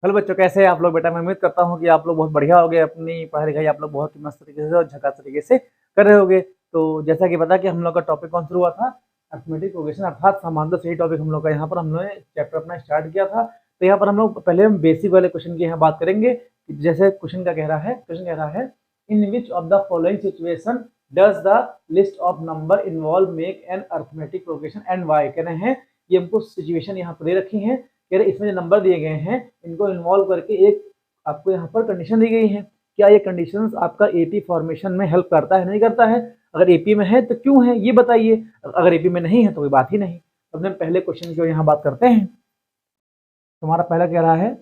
Hello बच्चों, कैसे हैं आप लोग? बेटा मैं उम्मीद करता हूँ कि आप लोग बहुत बढ़िया होगे। अपनी पढ़ाई लिखाई आप लोग बहुत ही मस्त तरीके से और झकास तरीके से कर रहे होगे। तो जैसा कि पता कि हम लोग का टॉपिक कौन शुरू हुआ था, अर्थमेटिक प्रोग्रेशन अर्थात समांतर से ही टॉपिक हम लोग का यहाँ पर हम लोगों ने चैप्टर अपना स्टार्ट किया था। तो यहाँ पर हम लोग पहले हम बेसिक वाले क्वेश्चन की यहाँ बात करेंगे। जैसे क्वेश्चन का कह रहा है, क्वेश्चन कह रहा है in which of the following situation does the list of number involve make an arithmetic progression and why. कह रहे हैं ये हमको सिचुएशन यहाँ पर दे रखी है। कह रहे इसमें जो नंबर दिए गए हैं इनको इन्वॉल्व करके एक आपको यहाँ पर कंडीशन दी गई है। क्या ये कंडीशंस आपका एपी फॉर्मेशन में हेल्प करता है, नहीं करता है? अगर एपी में है तो क्यों है ये बताइए। अगर एपी में नहीं है तो कोई बात ही नहीं। तो अपने पहले क्वेश्चन की यहाँ बात करते हैं। तुम्हारा पहला कह रहा है,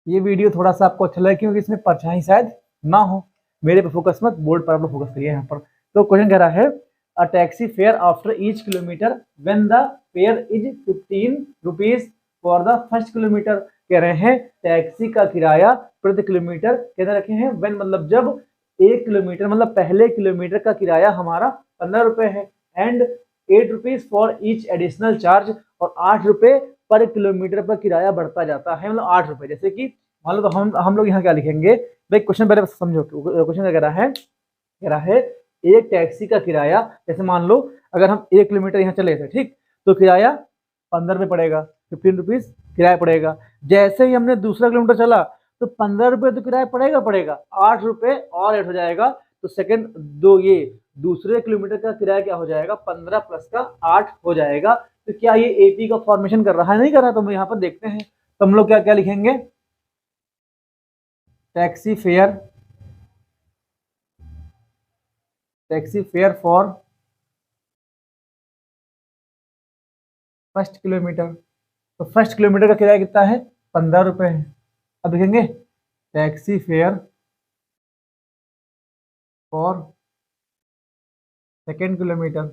ये वीडियो थोड़ा सा आपको अच्छा लगे क्योंकि इसमें परछाई शायद ना हो। मेरे पे फोकस मत, बोर्ड पर आप लोग फोकस करिए यहाँ पर। तो क्वेश्चन कह रहा है a taxi fare after each kilometre when the fair is 15 rupees for the first kilometre. कह रहे हैं टैक्सी का किराया प्रति किलोमीटर कहते रखे हैं व्हेन मतलब जब 1 किलोमीटर मतलब पहले किलोमीटर का किराया हमारा 15 रुपए है and 8 rupees for each additional charge और 8 रुपए पर किलोमीटर पर किराया बढ़ता जाता है, मतलब 8 रुपए। जैसे कि मान लो तो हम लोग यहाँ क्या लिखेंगे भाई, क्वेश्चन पहले समझो। क्वेश्चन क्या कह रहा है एक टैक्सी का किराया, जैसे मान लो अगर हम 1 किलोमीटर यहाँ चले थे, ठीक, तो किराया 15 रुपये पड़ेगा, 15 रुपीज किराया पड़ेगा। जैसे ही हमने दूसरा किलोमीटर चला तो 15 रुपये तो किराया पड़ेगा, 8 रुपये और ऐड हो जाएगा। तो सेकंड दो ये दूसरे किलोमीटर का किराया क्या हो जाएगा, 15 प्लस का 8 हो जाएगा। तो क्या ये एपी का फॉर्मेशन कर रहा है, नहीं कर रहा? तो हम यहाँ पर देखते हैं। तो हम लोग क्या क्या लिखेंगे, taxi fare for first kilometre. तो फर्स्ट किलोमीटर का किराया कितना है, 15 रुपये है। अब लिखेंगे taxi fare for second kilometre.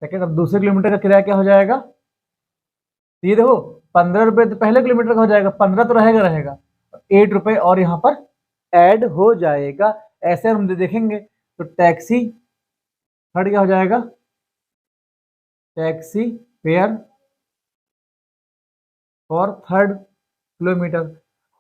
Second, अब दूसरे किलोमीटर का किराया क्या हो जाएगा, तो ये देखो 15 रुपये तो पहले किलोमीटर का हो जाएगा, 15 तो रहेगा 8 रुपये और यहाँ पर ऐड हो जाएगा। ऐसे हम देखेंगे तो टैक्सी थर्ड क्या हो जाएगा, taxi fare for third kilometre.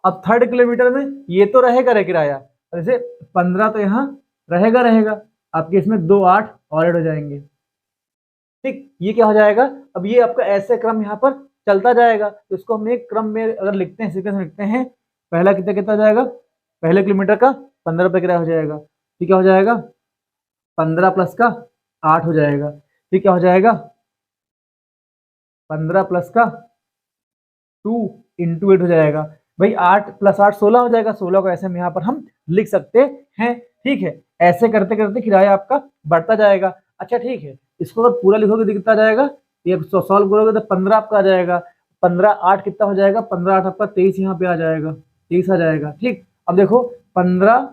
अब थर्ड किलोमीटर में ये तो रहेगा किराया, जैसे 15 तो यहाँ रहेगा आपके, इसमें 2 8 और ऐड हो जाएंगे, ठीक। ये क्या हो जाएगा, अब ये आपका ऐसे क्रम यहाँ पर चलता जाएगा। तो इसको हम एक क्रम में अगर लिखते हैं, सीक्वेंस में लिखते हैं, पहला कितना कितना जाएगा, पहले किलोमीटर का 15 रुपये किराया हो जाएगा, ठीक क्या हो जाएगा, 15 प्लस का 8 हो जाएगा, ठीक क्या हो जाएगा, 15 प्लस का 2 × 8 हो जाएगा। भाई 8 प्लस 8 16 हो जाएगा, 16 को ऐसे में यहाँ पर हम लिख सकते हैं, ठीक है। ऐसे करते करते किराया आपका बढ़ता जाएगा। अच्छा ठीक है, इसको अगर पूरा लिखोगे तो कितना जाएगा, ये सॉल्व करोगे तो 15 आपका आ जाएगा। 15 8 कितना हो जाएगा, 15 8 आपका 23 यहाँ पे आ जाएगा, 23 आ जाएगा, ठीक। अब देखो 15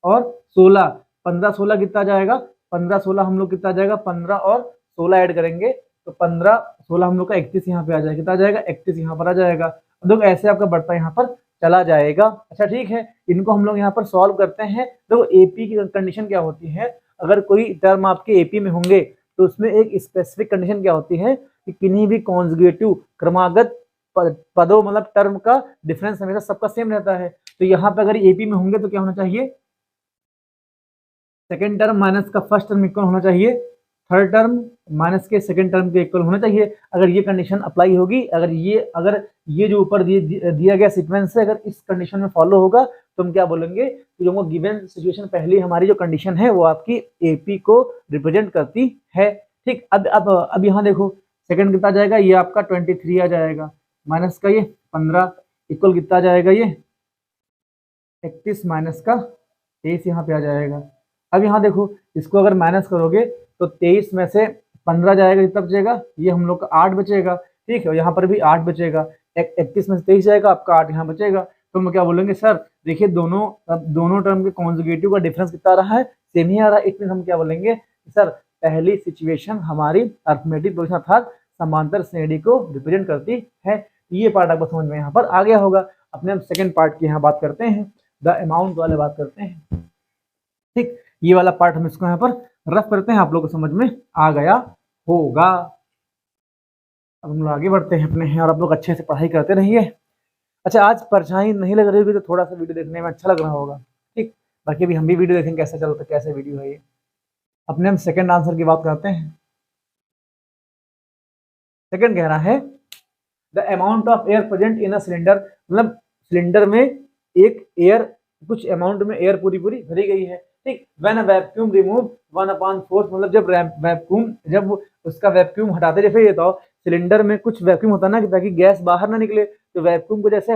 और 16, 15 16 कितना जाएगा, 15 16 हम लोग कितना जाएगा, 15 और 16 ऐड करेंगे तो 15 16 हम लोग का 31 यहाँ पे आ जाएगा, कितना आ जाएगा, 31 यहाँ पर आ जाएगा। देखो ऐसे आपका बढ़ता यहाँ पर चला जाएगा। अच्छा ठीक है, इनको हम लोग यहाँ पर सॉल्व करते हैं। देखो एपी की कंडीशन क्या होती है, अगर कोई टर्म आपके एपी में होंगे तो उसमें एक स्पेसिफिक कंडीशन क्या होती है कि किन्हीं भी कॉन्जुगेटिव क्रमागत पदों मतलब टर्म का डिफरेंस हमेशा सबका सेम रहता है। तो यहाँ पे अगर एपी में होंगे तो क्या होना चाहिए, सेकेंड टर्म माइनस का फर्स्ट टर्म इक्वल होना चाहिए, थर्ड टर्म माइनस के सेकेंड टर्म के इक्वल होना चाहिए। अगर ये कंडीशन अप्लाई होगी, अगर ये जो ऊपर दिया गया सीक्वेंस है अगर इस कंडीशन में फॉलो होगा तो हम क्या बोलेंगे कि जो गिवन सिचुएशन पहली हमारी जो कंडीशन है वो आपकी एपी को रिप्रेजेंट करती है, ठीक। अब यहाँ देखो सेकंड कितना जाएगा, ये आपका 23 आ जाएगा, माइनस का ये 15 इक्वल कितना जाएगा, ये 31 माइनस का 23 यहाँ पे आ जाएगा। अब यहाँ देखो इसको अगर माइनस करोगे तो 23 में से 15 जाएगा, कितना बचेगा, ये हम लोग का 8 बचेगा, ठीक है। और यहाँ पर भी 8 बचेगा, 31 में से 23 जाएगा, आपका 8 यहाँ बचेगा। तो हम क्या बोलेंगे, सर देखिए दोनों टर्म के कॉन्जुगेटिव का डिफरेंस कितना आ रहा है, सेम ही आ रहा है। इसमें हम क्या बोलेंगे, सर पहली सिचुएशन हमारी अर्थमेटिक प्रोग्रेशन अर्थात समांतर श्रेणी को रिप्रेजेंट करती है। ये पार्ट आपको समझ में यहाँ पर आ गया होगा। अपने हम सेकेंड पार्ट की यहाँ बात करते हैं, द अमाउंट वाले बात करते हैं, ठीक। ये वाला पार्ट हम इसको यहाँ पर रफ करते हैं, आप लोगों को समझ में आ गया होगा। अब हम लोग आगे बढ़ते हैं अपने, और आप लोग अच्छे से पढ़ाई करते रहिए। अच्छा, आज परछाई नहीं लग रही होगी तो थोड़ा सा वीडियो देखने में अच्छा लग रहा होगा, ठीक। बाकी अभी हम भी वीडियो देखेंगे कैसे चलता, कैसे वीडियो है ये। अपने हम सेकंड आंसर की बात करते हैं। सेकंड कह रहा है the amount of air present in a cylinder, मतलब सिलेंडर में एक एयर, कुछ अमाउंट में एयर पूरी पूरी भरी गई है, ठीक। व्हेन अ वैक्यूम रिमूव 1/4, मतलब जब वैक्यूम, जब उसका वैक्यूम हटाते, जैसे ये तो सिलेंडर में कुछ वैक्यूम होता है ना, कि ताकि गैस बाहर ना निकले, तो वैक्यूम को जैसे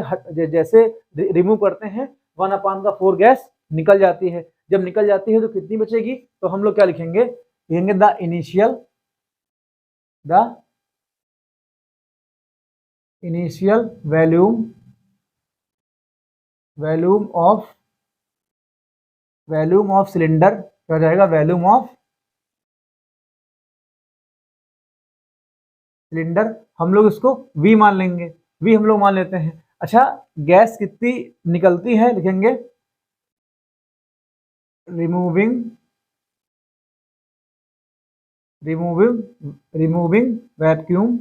रिमूव करते हैं 1/4 गैस निकल जाती है। जब निकल जाती है तो कितनी बचेगी, तो हम लोग क्या लिखेंगे, लिखेंगे the initial volume of cylinder, क्या हो जाएगा, वॉल्यूम ऑफ सिलेंडर, हम लोग इसको V मान लेंगे, V हम लोग मान लेते हैं। अच्छा, गैस कितनी निकलती है, लिखेंगे रिमूविंग वैक्यूम,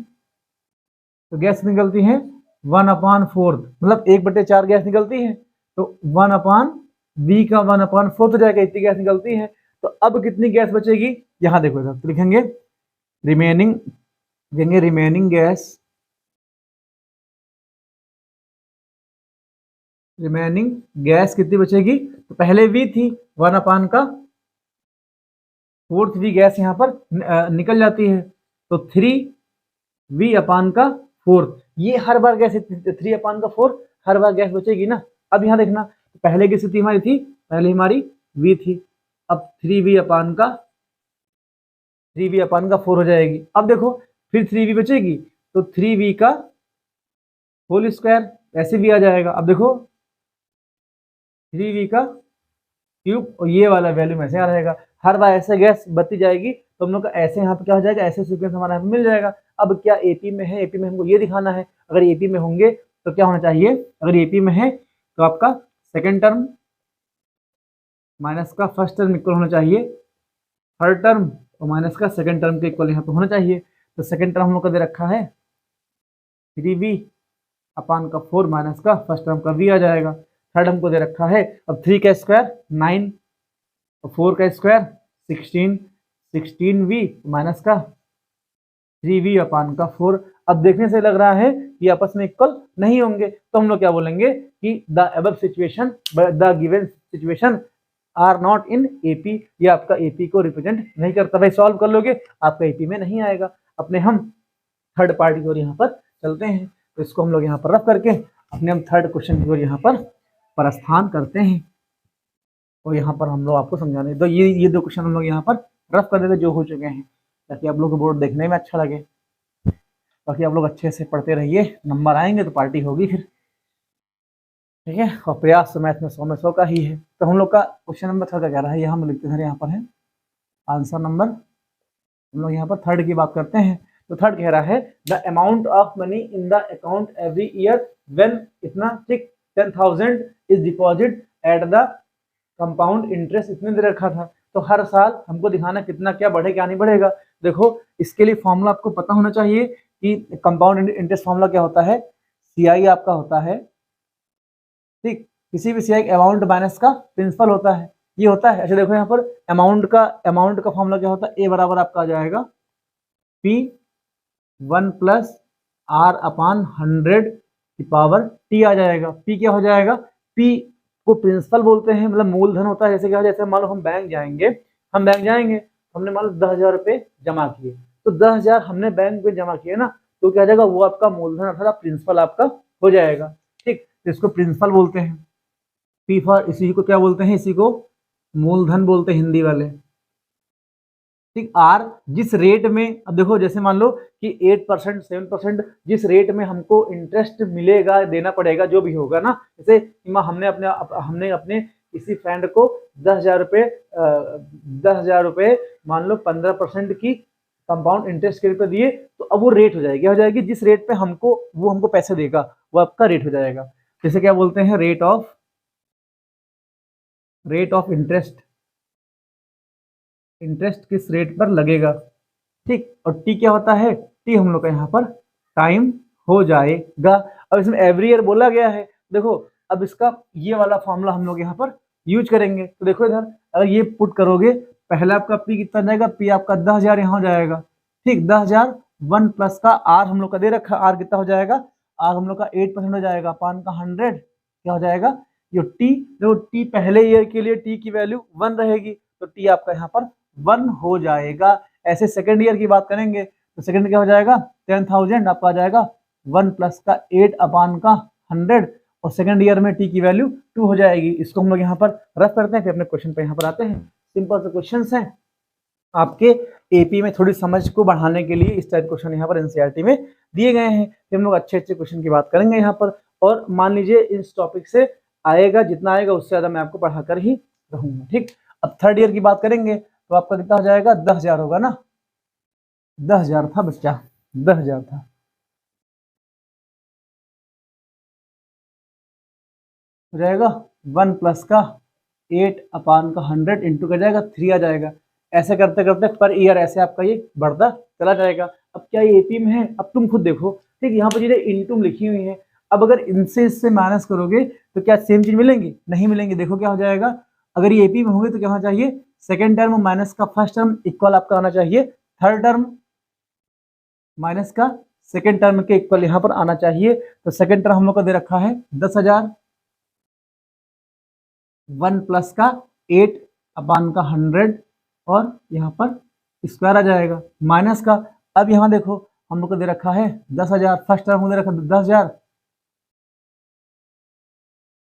तो गैस निकलती है 1/4, मतलब 1/4 गैस निकलती है, तो 1/V का 1/4 हो जाएगा, इतनी गैस निकलती है। तो अब कितनी गैस बचेगी, यहाँ देखो इधर, तो लिखेंगे रिमेनिंग गैस कितनी बचेगी, तो पहले V थी 1/4 गैस यहाँ पर निकल जाती है, तो 3V/4, ये हर बार गैस 3/4 हर बार गैस बचेगी ना। अब यहाँ देखना, पहले की स्थिति हमारी थी, पहले हमारी V थी, अब 3V/4 हो जाएगी। अब देखो फिर 3V बचेगी, तो 3V का होल स्क्वायर, ऐसे भी आ जाएगा। अब देखो 3V का क्यूब, और ये वाला वैल्यू ऐसे आ रहेगा, हर बार ऐसे गैस बढ़ती जाएगी, तो हम लोग का ऐसे यहाँ पे क्या हो जाएगा, ऐसे सीक्वेंस हमारा यहाँ पे मिल जाएगा। अब क्या एपी में है, एपी में हमको ये दिखाना है, अगर एपी में होंगे तो क्या होना चाहिए, अगर एपी में है तो आपका सेकेंड टर्म माइनस का फर्स्ट टर्म इक्वल होना चाहिए थर्ड टर्म, और माइनस का सेकेंड टर्म के इक्वल यहाँ पे होना चाहिए। तो सेकेंड टर्म हम लोग का दे रखा है 3V/4 माइनस का फर्स्ट टर्म का V आ जाएगा। थर्ड हमको दे रखा है, अब 3 का स्क्वायर 9, 4 का स्क्वायर 16V माइनस का 3V/4। अब देखने से लग रहा है कि आपस में इक्वल नहीं होंगे, तो हम लोग क्या बोलेंगे कि the above situation, the given situation are not in AP, ये आपका एपी को रिप्रेजेंट नहीं करता। भाई सॉल्व कर लोगे, आपका एपी में नहीं आएगा। अपने हम थर्ड पार्टी की ओर यहाँ पर चलते हैं, तो इसको हम लोग यहाँ पर रख करके अपने हम थर्ड क्वेश्चन की ओर यहाँ पर प्रस्थान करते हैं। और यहाँ पर हम लोग आपको समझाने, तो ये 2 क्वेश्चन हम लोग यहाँ पर रफ कर देते जो हो चुके हैं, ताकि आप लोग को बोर्ड देखने में अच्छा लगे। बाकी आप लोग अच्छे से पढ़ते रहिए, नंबर आएंगे तो पार्टी होगी फिर, ठीक है। और प्रयास तो मैथ में 100 में 100 का ही है। तो हम लोग का क्वेश्चन नंबर थर्ड का कह रहा है, यहाँ हम लिखते हैं, यहाँ पर है आंसर नंबर, हम लोग यहाँ पर थर्ड की बात करते हैं। तो थर्ड कह रहा है the amount of money in the account every year when इतना, ठीक, 10,000 is deposit at the compound interest, इतने दे रखा था, तो हर साल हमको दिखाना कितना क्या बढ़ेगा क्या नहीं बढ़ेगा। देखो इसके लिए फॉर्मूला आपको पता होना चाहिए कि कंपाउंड इंटरेस्ट फॉर्मूला क्या होता है, सीआई आपका होता है, ठीक, किसी भी सीआई अमाउंट माइनस का प्रिंसिपल होता है, ये होता है। अच्छा देखो यहाँ पर अमाउंट का फॉर्मूला क्या होता है, ए बराबर आपका आ जाएगा P1 + R/100 की पावर T आ जाएगा। P क्या हो जाएगा, P को प्रिंसिपल बोलते हैं, मतलब मूलधन होता है। जैसे क्या, जैसे मान लो हम बैंक जाएंगे, हमने मान लो 10,000 रुपये जमा किए, तो 10,000 हमने बैंक में जमा किए ना, तो क्या हो जाएगा, वो आपका मूलधन अर्थात प्रिंसिपल आपका हो जाएगा, ठीक। तो इसको प्रिंसिपल बोलते हैं, P फॉर, इसी को क्या बोलते हैं, इसी को मूलधन बोलते हैं हिंदी वाले, ठीक। आर जिस रेट में, अब देखो जैसे मान लो कि 8% 7% जिस रेट में हमको इंटरेस्ट मिलेगा, देना पड़ेगा, जो भी होगा ना, जैसे हमने अपने किसी फ्रेंड को 10,000 रुपये मान लो 15% की कंपाउंड इंटरेस्ट के रूप में दिए, तो अब वो रेट हो जाएगी, क्या हो जाएगी, जिस रेट पे वो हमको पैसे देगा वो आपका रेट हो जाएगा। जैसे क्या बोलते हैं, रेट ऑफ इंटरेस्ट किस रेट पर लगेगा, ठीक। और टी क्या होता है, टी हम लोग का यहाँ पर टाइम हो जाएगा। अब इसमें एवरी ईयर बोला गया है, देखो अब इसका ये वाला फॉर्मूला हम लोग यहाँ पर यूज करेंगे। तो देखो इधर अगर ये पुट करोगे, पहले आपका पी कितना जाएगा, पी आपका 10,000 यहाँ हो जाएगा, ठीक 10,000 1 प्लस का आर हम लोग का दे रखा, आर कितना हो जाएगा, आर हम लोग का 8% हो जाएगा, पान का 100 क्या हो जाएगा, जो टी, देखो टी पहले ईयर के लिए टी की वैल्यू 1 रहेगी, तो टी आपका यहाँ पर 1 हो जाएगा। ऐसे सेकेंड ईयर की बात करेंगे तो सेकेंड क्या हो जाएगा, 10,000 आपका आ जाएगा 1 प्लस का 8 अपान का 100, और सेकंड ईयर में टी की वैल्यू 2 हो जाएगी। इसको हम लोग यहाँ पर रफ करते हैं, फिर अपने क्वेश्चन पे यहाँ पर आते हैं। सिंपल से क्वेश्चंस हैं आपके एपी में, थोड़ी समझ को बढ़ाने के लिए इस टाइप क्वेश्चन यहाँ पर एनसीईआरटी में दिए गए हैं। फिर हम लोग अच्छे अच्छे क्वेश्चन की बात करेंगे यहाँ पर, और मान लीजिए इस टॉपिक से आएगा जितना आएगा उससे ज्यादा मैं आपको पढ़ाकर ही रहूंगा, ठीक। अब थर्ड ईयर की बात करेंगे तो आपका कितना हो जाएगा, 10,000 होगा ना, 10,000 था बच्चा, 10,000 था, हो जाएगा 1 प्लस का 8 अपान का 100 इंटू कर जाएगा 3 आ जाएगा। ऐसे करते करते पर ईयर ऐसे आपका ये बढ़ता चला जाएगा। अब क्या ये एपी में है, अब तुम खुद देखो, ठीक, यहाँ पर चीजें इंटू लिखी हुई है, अब अगर इनसे इससे माइनस करोगे तो क्या सेम चीज मिलेंगी, नहीं मिलेंगी। देखो क्या हो जाएगा, अगर ये एपी में होंगे तो क्या होना चाहिए, सेकेंड टर्म माइनस का फर्स्ट टर्म इक्वल आपका होना चाहिए थर्ड टर्म माइनस का सेकेंड टर्म के इक्वल यहाँ पर आना चाहिए। तो सेकेंड टर्म हम लोग का दे रखा है 10,000, 1 प्लस का 8 अपान का 100, और यहाँ पर स्क्वायर आ जाएगा माइनस का। अब यहाँ देखो हम लोग को दे रखा है 10,000, फर्स्ट टर्म दे रखा 10,000,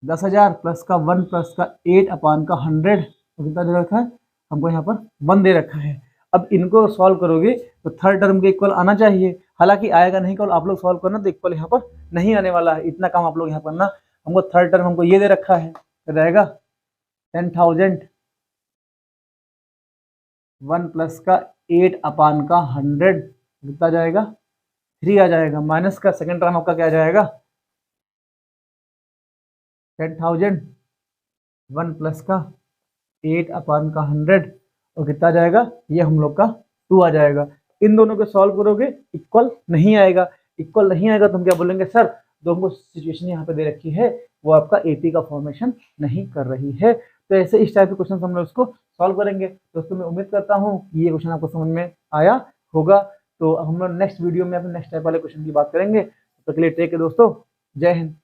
10,000 प्लस का 1 प्लस का 8 अपान का 100, तो कितना दे रखा है हमको, यहाँ पर 1 दे रखा है। अब इनको सॉल्व करोगे तो थर्ड टर्म के इक्वल आना चाहिए, हालांकि आएगा नहीं, केवल आप लोग सॉल्व करना तो इक्वल यहाँ पर नहीं आने वाला है, इतना काम आप लोग यहाँ करना। हमको थर्ड टर्म हमको ये दे रखा है, तो रहेगा 10,000 1 प्लस का 8 अपान का 100 कितना जाएगा, 3 आ जाएगा, माइनस का सेकेंड टर्म आपका क्या आ जाएगा, 10,000 1 प्लस का 8 अपान का 100, और कितना जाएगा, ये हम लोग का 2 आ जाएगा। इन दोनों को सॉल्व करोगे इक्वल नहीं आएगा, इक्वल नहीं आएगा तो हम क्या बोलेंगे, सर जो हमको सिचुएशन यहाँ पे दे रखी है वो आपका एपी का फॉर्मेशन नहीं कर रही है। तो ऐसे इस टाइप के क्वेश्चन हम लोग इसको सॉल्व करेंगे। दोस्तों मैं उम्मीद करता हूँ कि ये क्वेश्चन आपको समझ में आया होगा। तो हम लोग नेक्स्ट वीडियो में अपने नेक्स्ट टाइप वाले क्वेश्चन की बात करेंगे। तो के लिए टेक है दोस्तों, जय हिंद।